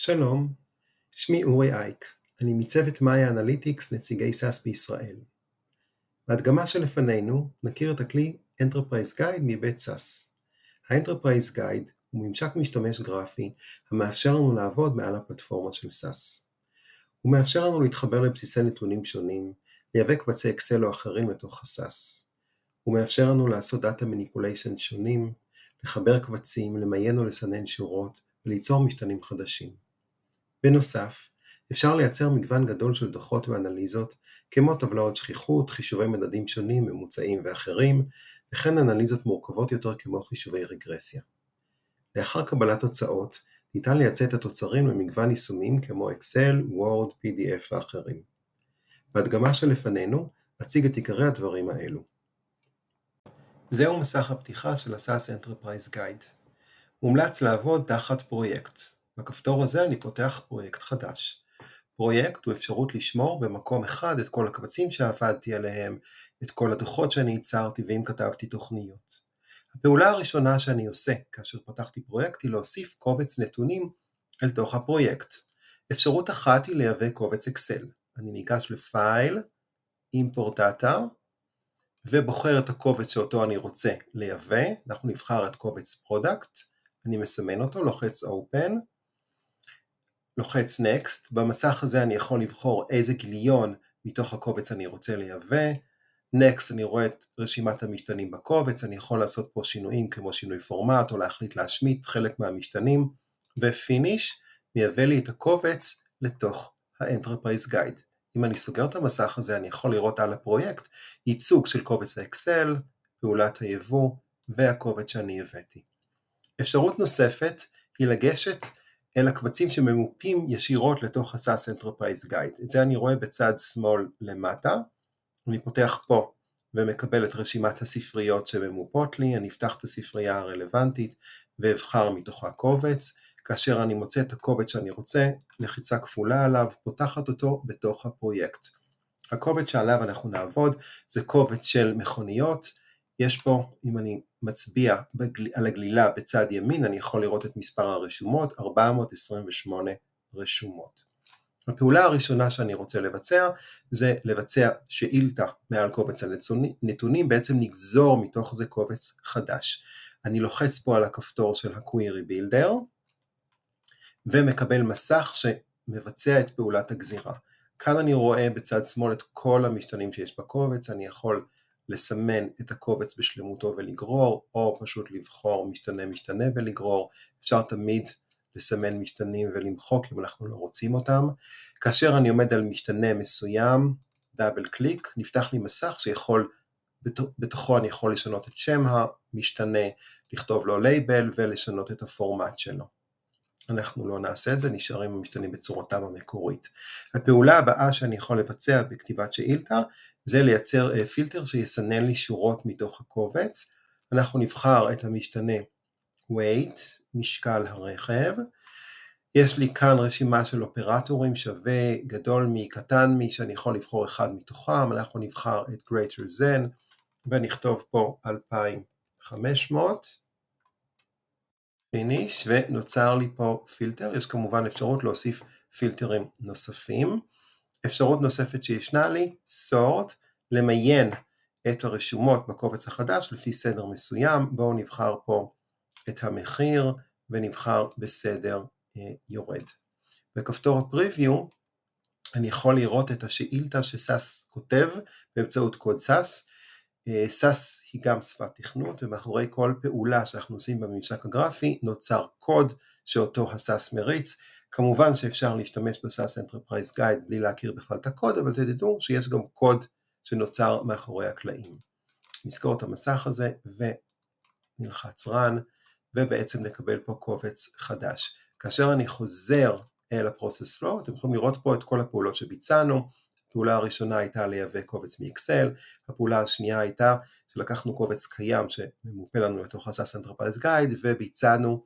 שלום, שמי אורי אייק, אני מצוות מאיה אנליטיקס נציגי SAS בישראל. בהדגמה שלפנינו נכיר את הכלי Enterprise Guide מבית SAS. ה-Enterprise Guide הוא ממשק משתמש גרפי המאפשר לנו לעבוד מעל הפלטפורמה של SAS. הוא מאפשר לנו להתחבר לבסיסי נתונים שונים, לייבא קבצי אקסל או אחרים לתוך ה-SAS. הוא מאפשר לנו לעשות דאטה מניפוליישן שונים, לחבר קבצים, למיין או לסנן שורות וליצור משתנים חדשים. בנוסף, אפשר לייצר מגוון גדול של דוחות ואנליזות, כמו טבלאות שכיחות, חישובי מדדים שונים, ממוצעים ואחרים, וכן אנליזות מורכבות יותר כמו חישובי רגרסיה. לאחר קבלת תוצאות, ניתן לייצא את התוצרים למגוון יישומים כמו אקסל, וורד, PDF ואחרים. בהדגמה שלפנינו, אציג את עיקרי הדברים האלו. זהו מסך הפתיחה של ה-SAS Enterprise Guide. מומלץ לעבוד תחת פרויקט. בכפתור הזה אני פותח פרויקט חדש. פרויקט הוא אפשרות לשמור במקום אחד את כל הקבצים שעבדתי עליהם, את כל הדוחות שאני ייצרתי ואם כתבתי תוכניות. הפעולה הראשונה שאני עושה כאשר פתחתי פרויקט היא להוסיף קובץ נתונים אל תוך הפרויקט. אפשרות אחת היא לייבא קובץ אקסל. אני ניגש לפייל, אימפורט דאטה, ובוחר את הקובץ שאותו אני רוצה לייבא. אנחנו נבחר את קובץ פרודקט, אני מסמן אותו, לוחץ Open, לוחץ Next. במסך הזה אני יכול לבחור איזה גיליון מתוך הקובץ אני רוצה לייבא. Next אני רואה את רשימת המשתנים בקובץ, אני יכול לעשות פה שינויים כמו שינוי פורמט או להחליט להשמיט חלק מהמשתנים, ו-Finish מייבא לי את הקובץ לתוך ה-Enterprise Guide. אם אני סוגר את המסך הזה אני יכול לראות על הפרויקט ייצוג של קובץ האקסל, פעולת היבוא והקובץ שאני הבאתי. אפשרות נוספת היא לגשת אל הקבצים שממופים ישירות לתוך ה-SAS Enterprise Guide. את זה אני רואה בצד שמאל למטה. אני פותח פה ומקבל את רשימת הספריות שממופות לי, אני אפתח את הספרייה הרלוונטית ואבחר מתוכה קובץ. כאשר אני מוצא את הקובץ שאני רוצה, לחיצה כפולה עליו, פותחת אותו בתוך הפרויקט. הקובץ שעליו אנחנו נעבוד זה קובץ של מכוניות. יש פה, אם אני מצביע על הגלילה בצד ימין, אני יכול לראות את מספר הרשומות, 428 רשומות. הפעולה הראשונה שאני רוצה לבצע, זה לבצע שאילתה מעל קובץ הנתונים, בעצם נגזור מתוך זה קובץ חדש. אני לוחץ פה על הכפתור של ה-Query Builder, ומקבל מסך שמבצע את פעולת הגזירה. כאן אני רואה בצד שמאל את כל המשתנים שיש בקובץ, אני יכול לסמן את הקובץ בשלמותו ולגרור, או פשוט לבחור משתנה ולגרור. אפשר תמיד לסמן משתנים ולמחוק אם אנחנו לא רוצים אותם. כאשר אני עומד על משתנה מסוים, דאבל קליק, נפתח לי מסך שיכול, בתוכו אני יכול לשנות את שם המשתנה, לכתוב לו לייבל ולשנות את הפורמט שלו. אנחנו לא נעשה את זה, נשארים המשתנים בצורתם המקורית. הפעולה הבאה שאני יכול לבצע בכתיבת שאילתה, זה לייצר פילטר שיסנן לי שורות מתוך הקובץ. אנחנו נבחר את המשתנה weight, משקל הרכב. יש לי כאן רשימה של אופרטורים, שווה, גדול מקטן מי, שאני יכול לבחור אחד מתוכם. אנחנו נבחר את greater than, ונכתוב פה 2500. פיניש, ונוצר לי פה פילטר. יש כמובן אפשרות להוסיף פילטרים נוספים. אפשרות נוספת שישנה לי, sort, למיין את הרשומות בקובץ החדש לפי סדר מסוים. בואו נבחר פה את המחיר ונבחר בסדר יורד. בכפתור הפריוויו אני יכול לראות את השאילתה שסאס כותב באמצעות קוד סאס. SAS היא גם שפת תכנות, ומאחורי כל פעולה שאנחנו עושים בממשק הגרפי נוצר קוד שאותו ה-SAS מריץ. כמובן שאפשר להשתמש ב-SAS Enterprise Guide בלי להכיר בכלל את הקוד, אבל תדעו שיש גם קוד שנוצר מאחורי הקלעים. נזכור את המסך הזה ונלחץ run, ובעצם נקבל פה קובץ חדש. כאשר אני חוזר אל ה-Process Flow, אתם יכולים לראות פה את כל הפעולות שביצענו. הפעולה הראשונה הייתה לייבא קובץ מאקסל, הפעולה השנייה הייתה שלקחנו קובץ קיים שממופה לנו לתוך ה-SAS Enterprise Guide, וביצענו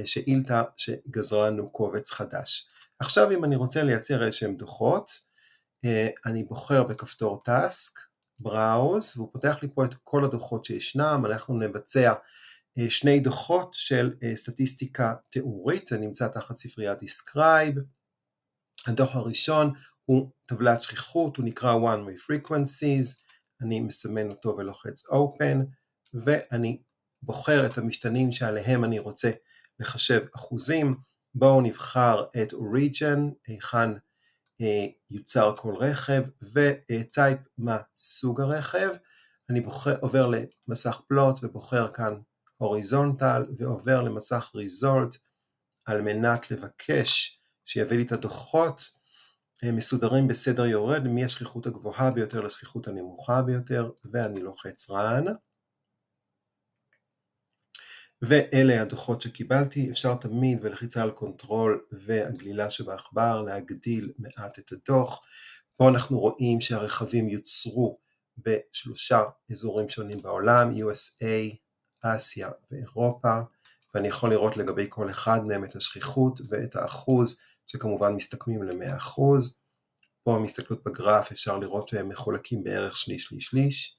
שאילתה שגזרה לנו קובץ חדש. עכשיו אם אני רוצה לייצר איזשהם דוחות, אני בוחר בכפתור Task, Browse, והוא פותח לי פה את כל הדוחות שישנם. אנחנו נבצע שני דוחות של סטטיסטיקה תיאורית, זה נמצא תחת ספריית Describe. הדוח הראשון הוא טבלת שכיחות, הוא נקרא One Way Frequencies, אני מסמן אותו ולוחץ Open, ואני בוחר את המשתנים שעליהם אני רוצה לחשב אחוזים. בואו נבחר את Origin, היכן יוצר כל רכב, וטייפ מה סוג הרכב. אני עובר למסך פלוט ובוחר כאן הוריזונטל, ועובר למסך ריזולט על מנת לבקש שיביא לי את הדוחות מסודרים בסדר יורד מהשכיחות הגבוהה ביותר לשכיחות הנמוכה ביותר, ואני לוחץ Run. ואלה הדוחות שקיבלתי. אפשר תמיד בלחיצה על קונטרול והגלילה שבעכבר להגדיל מעט את הדוח. פה אנחנו רואים שהרכבים יוצרו בשלושה אזורים שונים בעולם, USA, אסיה ואירופה, ואני יכול לראות לגבי כל אחד מהם את השכיחות ואת האחוז, שכמובן מסתכמים ל100%. פה המסתכלות בגרף אפשר לראות שהם מחולקים בערך שליש.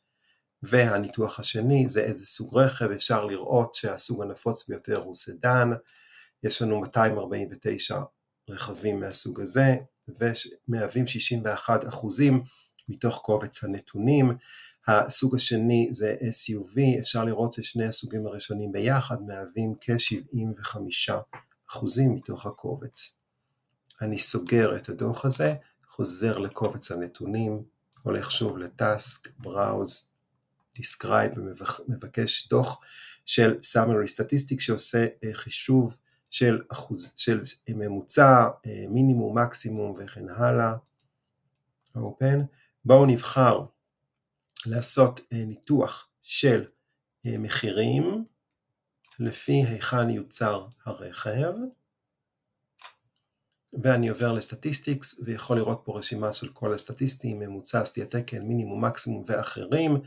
והניתוח השני זה איזה סוג רכב, אפשר לראות שהסוג הנפוץ ביותר הוא סדן, יש לנו 249 רכבים מהסוג הזה, ומהווים 61% מתוך קובץ הנתונים. הסוג השני זה SUV, אפשר לראות ששני הסוגים הראשונים ביחד מהווים כ-75% מתוך הקובץ. אני סוגר את הדוח הזה, חוזר לקובץ הנתונים, הולך שוב לטאסק, בראוז, Describe ומבקש דוח של Summary Statistics שעושה חישוב של ממוצע, מינימום, מקסימום וכן הלאה. Open. בואו נבחר לעשות ניתוח של מחירים לפי היכן יוצר הרכב, ואני עובר לסטטיסטיקס ויכול לראות פה רשימה של כל הסטטיסטים, ממוצע, סטיית תקן, מינימום, מקסימום ואחרים.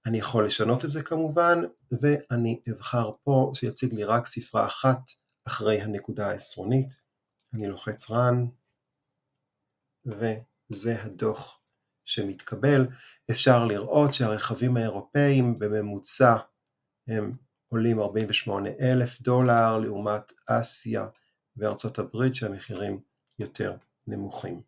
אני יכול לשנות את זה כמובן, ואני אבחר פה שיציג לי רק ספרה אחת אחרי הנקודה העשרונית. אני לוחץ Run, וזה הדוח שמתקבל. אפשר לראות שהרכבים האירופאים בממוצע הם עולים $48,000 לעומת אסיה וארצות הברית שהמחירים יותר נמוכים.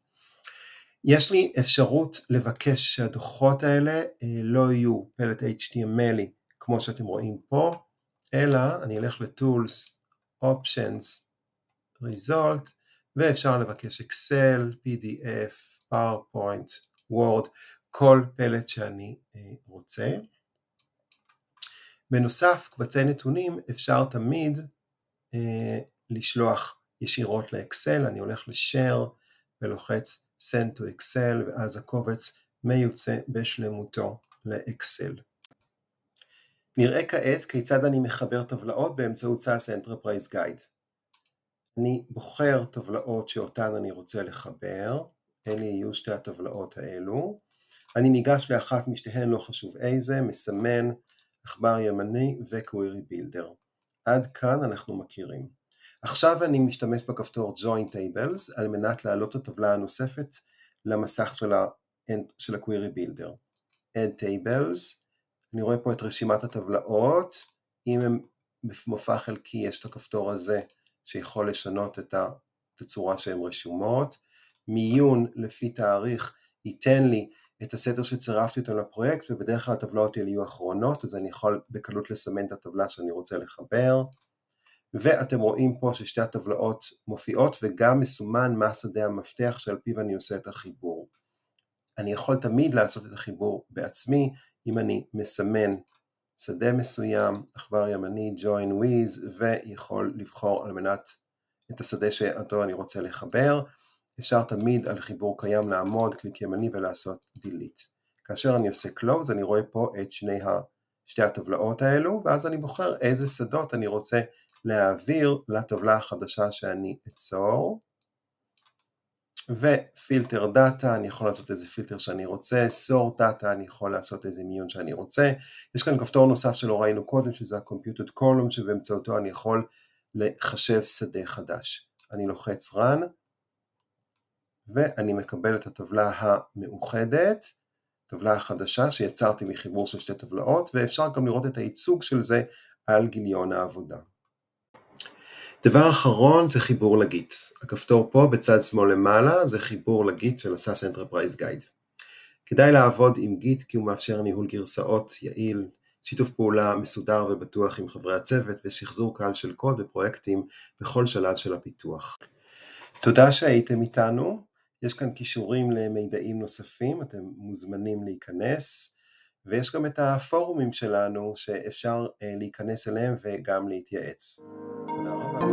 יש לי אפשרות לבקש שהדוחות האלה לא יהיו פלט HTML כמו שאתם רואים פה, אלא אני אלך ל-Tools, Options, Result, ואפשר לבקש Excel, PDF, PowerPoint, Word, כל פלט שאני רוצה. בנוסף, קבצי נתונים אפשר תמיד לשלוח ישירות לאקסל. אני הולך ל-Share ולוחץ Send to Excel, ואז הקובץ מיוצא בשלמותו לאקסל. נראה כעת כיצד אני מחבר טבלאות באמצעות SAS Enterprise Guide. אני בוחר טבלאות שאותן אני רוצה לחבר, אלה יהיו שתי הטבלאות האלו. אני ניגש לאחת משתיהן, לא חשוב איזה, מסמן, עכבר ימני ו-Query Builder. עד כאן אנחנו מכירים. עכשיו אני משתמש בכפתור Join Tables על מנת להעלות את הטבלה הנוספת למסך של ה-Query Builder. Add Tables, אני רואה פה את רשימת הטבלאות, אם הם במופע חלקי יש את הכפתור הזה שיכול לשנות את הצורה שהן רשומות. מיון לפי תאריך ייתן לי את הסדר שצירפתי אותו לפרויקט, ובדרך כלל הטבלאות האלה יהיו אחרונות, אז אני יכול בקלות לסמן את הטבלה שאני רוצה לחבר. ואתם רואים פה ששתי הטבלאות מופיעות, וגם מסומן מה שדה המפתח שעל פיו אני עושה את החיבור. אני יכול תמיד לעשות את החיבור בעצמי, אם אני מסמן שדה מסוים, עכבר ימני, join with, ויכול לבחור על מנת את השדה שאותו אני רוצה לחבר. אפשר תמיד על חיבור קיים לעמוד, קליק ימני ולעשות delete. כאשר אני עושה close, אני רואה פה את שתי הטבלאות האלו, ואז אני בוחר איזה שדות אני רוצה להעביר לטבלה החדשה שאני אצור. ופילטר דאטה, אני יכול לעשות איזה פילטר שאני רוצה, sort דאטה, אני יכול לעשות איזה מיון שאני רוצה. יש כאן כפתור נוסף שלא ראינו קודם, שזה ה-Computed Column, שבאמצעותו אני יכול לחשב שדה חדש. אני לוחץ Run, ואני מקבל את הטבלה המאוחדת, טבלה החדשה שיצרתי מחיבור של שתי טבלאות, ואפשר גם לראות את הייצוג של זה על גיליון העבודה. דבר אחרון זה חיבור לגיט. הכפתור פה בצד שמאל למעלה זה חיבור לגיט של ה-SAS Enterprise Guide. כדאי לעבוד עם גיט כי הוא מאפשר ניהול גרסאות יעיל, שיתוף פעולה מסודר ובטוח עם חברי הצוות ושחזור קל של קוד בפרויקטים בכל שלב של הפיתוח. תודה שהייתם איתנו, יש כאן קישורים למידעים נוספים, אתם מוזמנים להיכנס, ויש גם את הפורומים שלנו שאפשר להיכנס אליהם וגם להתייעץ. תודה רבה.